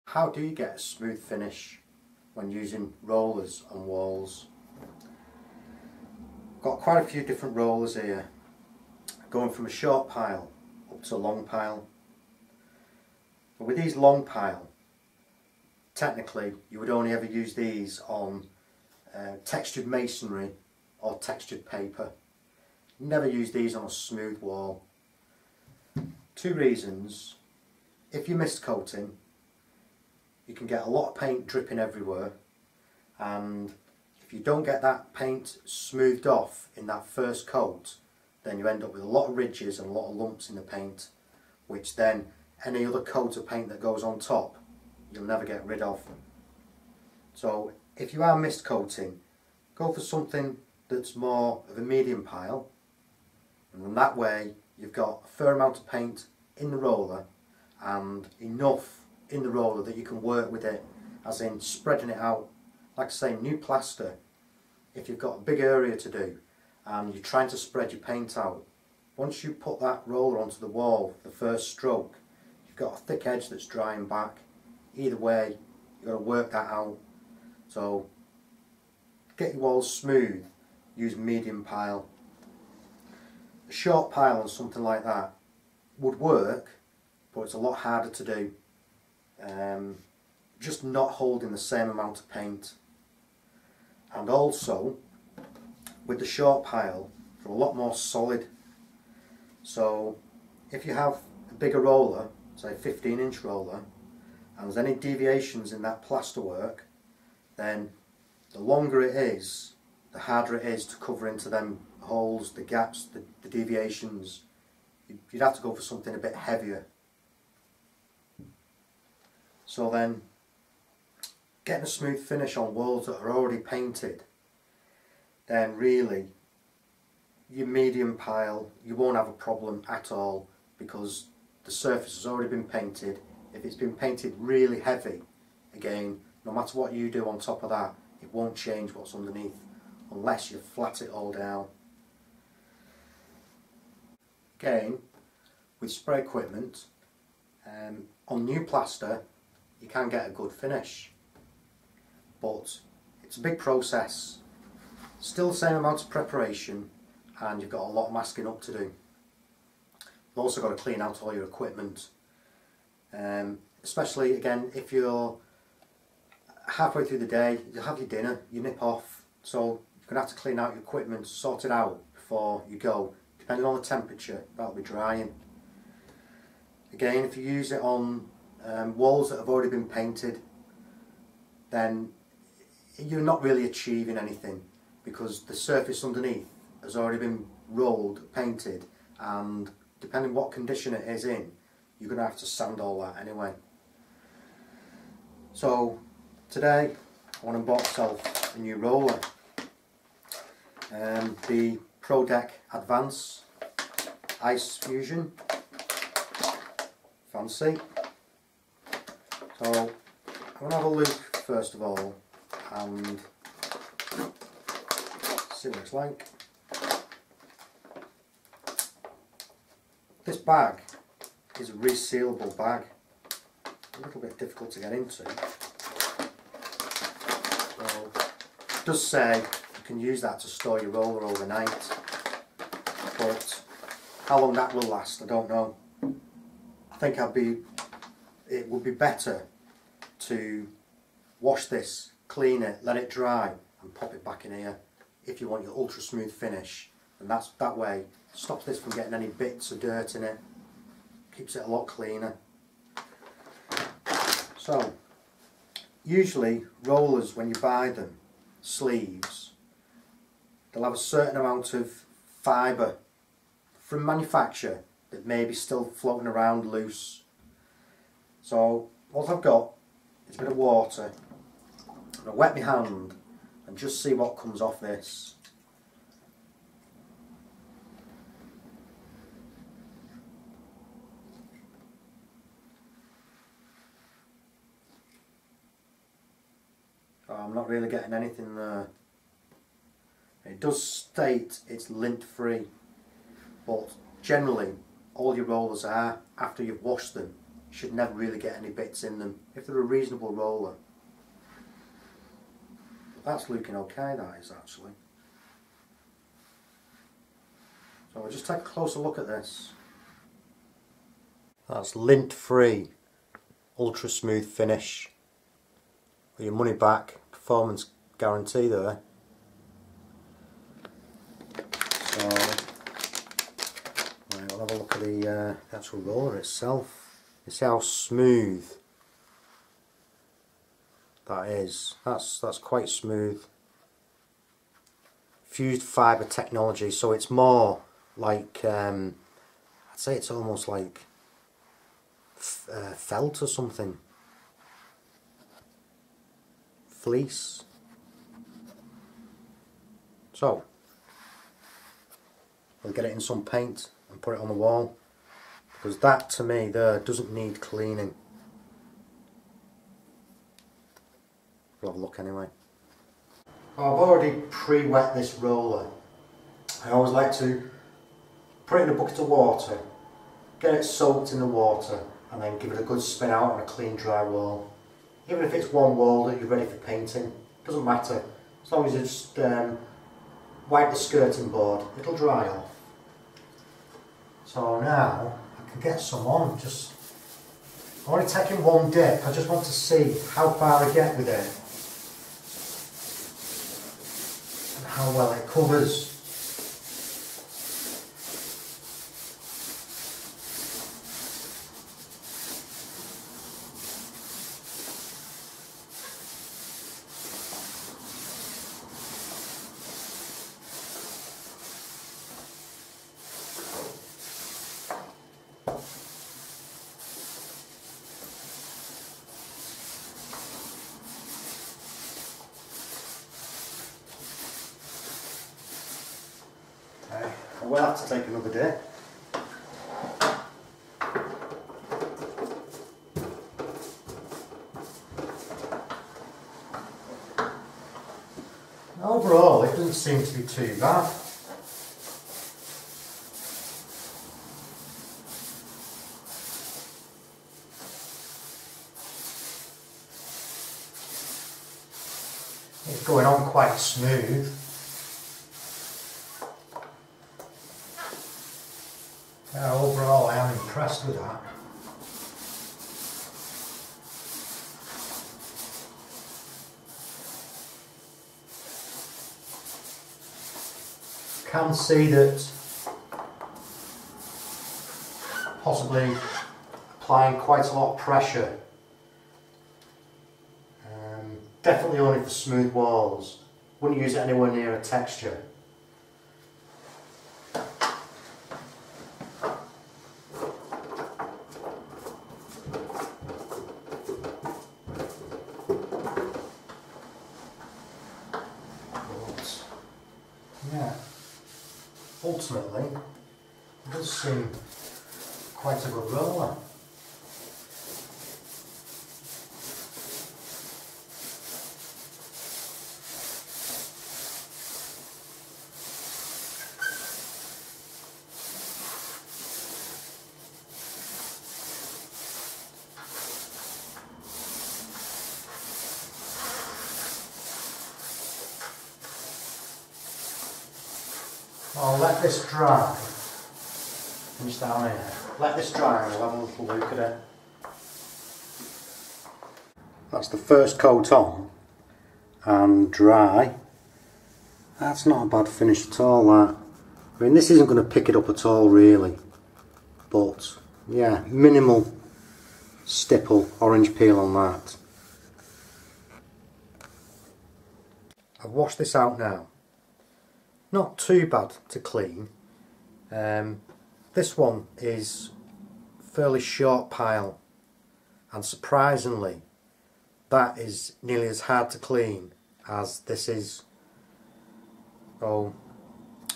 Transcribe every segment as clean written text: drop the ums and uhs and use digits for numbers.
How do you get a smooth finish when using rollers on walls? Got quite a few different rollers here, going from a short pile up to a long pile. But with these long pile, technically you would only ever use these on textured masonry or textured paper. Never use these on a smooth wall. Two reasons: if you're mist coating, you can get a lot of paint dripping everywhere, and if you don't get that paint smoothed off in that first coat, then you end up with a lot of ridges and a lot of lumps in the paint, which then any other coat of paint that goes on top you'll never get rid of. So if you are mist coating, go for something that's more of a medium pile, and then that way you've got a fair amount of paint in the roller and enough in the roller that you can work with it, as in spreading it out. Like I say, new plaster, if you've got a big area to do and you're trying to spread your paint out, once you put that roller onto the wall, the first stroke, you've got a thick edge that's drying back. Either way, you've got to work that out. So get your walls smooth, use medium pile. A short pile on something like that would work, but it's a lot harder to do. Just not holding the same amount of paint. And also with the short pile, they're a lot more solid. So if you have a bigger roller, say a 15-inch roller, and there's any deviations in that plasterwork, then the longer it is, the harder it is to cover into them holes, the gaps, the deviations. You'd have to go for something a bit heavier. So then, getting a smooth finish on walls that are already painted, then really your medium pile, you won't have a problem at all, because the surface has already been painted. If it's been painted really heavy, again, no matter what you do on top of that, it won't change what's underneath unless you flat it all down. Again, with spray equipment, on new plaster you can get a good finish, but it's a big process. Still the same amount of preparation, and you've got a lot of masking up to do. You've also got to clean out all your equipment, especially again if you're halfway through the day, you'll have your dinner, you nip off, so you're going to have to clean out your equipment, sort it out before you go. Depending on the temperature, that'll be drying. Again, if you use it on walls that have already been painted, then you're not really achieving anything, because the surface underneath has already been rolled, painted, and depending what condition it is in, you're going to have to sand all that anyway. So today I went and bought myself a new roller, the ProDec Advance IceFusion. Fancy. So I'm going to have a look first of all and see what it's like. This bag is a resealable bag, a little bit difficult to get into. So it does say you can use that to store your roller overnight, but how long that will last I don't know. I think it would be better to wash this, clean it, let it dry and pop it back in here if you want your ultra smooth finish, and that way stops this from getting any bits of dirt in it, keeps it a lot cleaner. So usually rollers, when you buy them, sleeves, they'll have a certain amount of fibre from manufacture that may be still floating around loose. So what I've got is a bit of water. I'm going to wet my hand and just see what comes off this. Oh, I'm not really getting anything there. It does state it's lint free, but generally all your rollers are, after you've washed them, you should never really get any bits in them if they're a reasonable roller. That's looking okay, that is actually. So we'll just take a closer look at this. That's lint free, ultra smooth finish. With your money back, performance guarantee there. So right, we'll have a look at the actual roller itself. You see how smooth that is. That's quite smooth. Fused fibre technology, so it's more like I'd say it's almost like felt or something. Fleece. So we'll get it in some paint and put it on the wall, because that to me there doesn't need cleaning. We'll have a look anyway. I've already pre-wet this roller. I always like to put it in a bucket of water, get it soaked in the water, and then give it a good spin out on a clean dry wall. Even if it's one wall that you're ready for painting, doesn't matter. As long as you just wipe the skirting board, it'll dry off. So now I can get some on. I'm only taking one dip. I just want to see how far I get with it and how well it covers. I will have to take another day. Overall, it doesn't seem to be too bad. It's going on quite smooth. Overall, I am impressed with that. Can see that possibly applying quite a lot of pressure. Definitely only for smooth walls. Wouldn't use it anywhere near a texture. Yeah, ultimately, it does seem quite a good roller. I'll let this dry. Finish down here. Let this dry and we'll have a little look at it. That's the first coat on and dry. That's not a bad finish at all, that. I mean, this isn't going to pick it up at all really, but yeah, minimal stipple orange peel on that. I've washed this out now. Not too bad to clean. This one is fairly short pile, and surprisingly that is nearly as hard to clean as this is. Oh,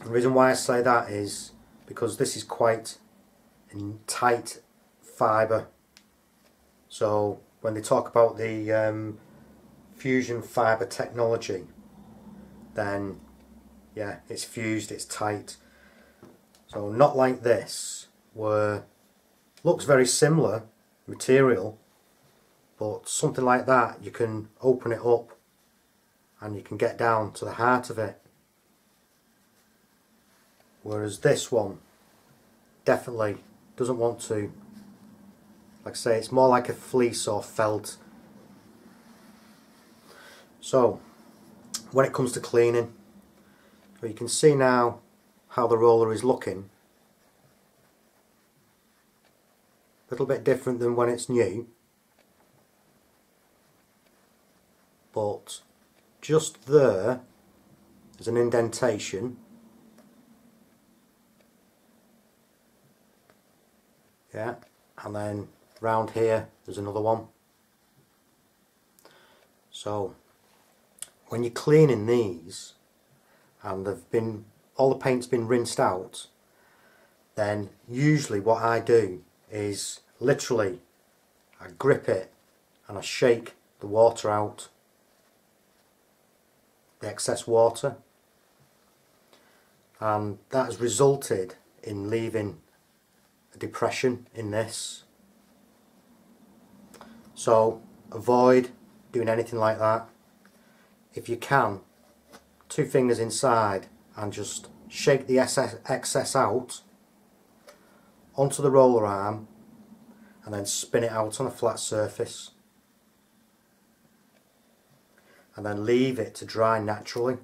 the reason why I say that is because this is quite tight fibre. So when they talk about the fusion fibre technology, then yeah, it's fused, it's tight. So not like this, where looks very similar material, but something like that you can open it up and you can get down to the heart of it, whereas this one definitely doesn't want to. Like I say, it's more like a fleece or felt. So when it comes to cleaning, so you can see now how the roller is looking. A little bit different than when it's new, but just there's an indentation. Yeah, and then round here there's another one. So when you're cleaning these and all the paint's been rinsed out, then usually what I do is literally I grip it and I shake the water out, the excess water, and that has resulted in leaving a depression in this. So avoid doing anything like that. If you can, 2 fingers inside and just shake the excess out onto the roller arm and then spin it out on a flat surface, and then leave it to dry naturally,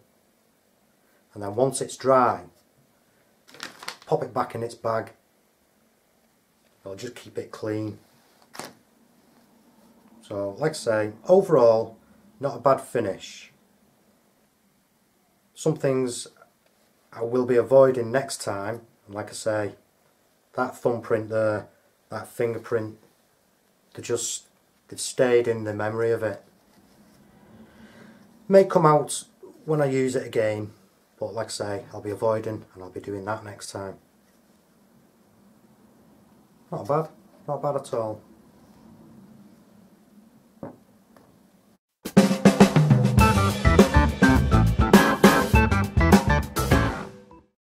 and then once it's dry, pop it back in its bag. It'll just keep it clean. So like I say, overall not a bad finish. Some things I will be avoiding next time, and like I say, that thumbprint there, that fingerprint, they've stayed in the memory of it. May come out when I use it again, but like I say, I'll be avoiding and I'll be doing that next time. Not bad at all.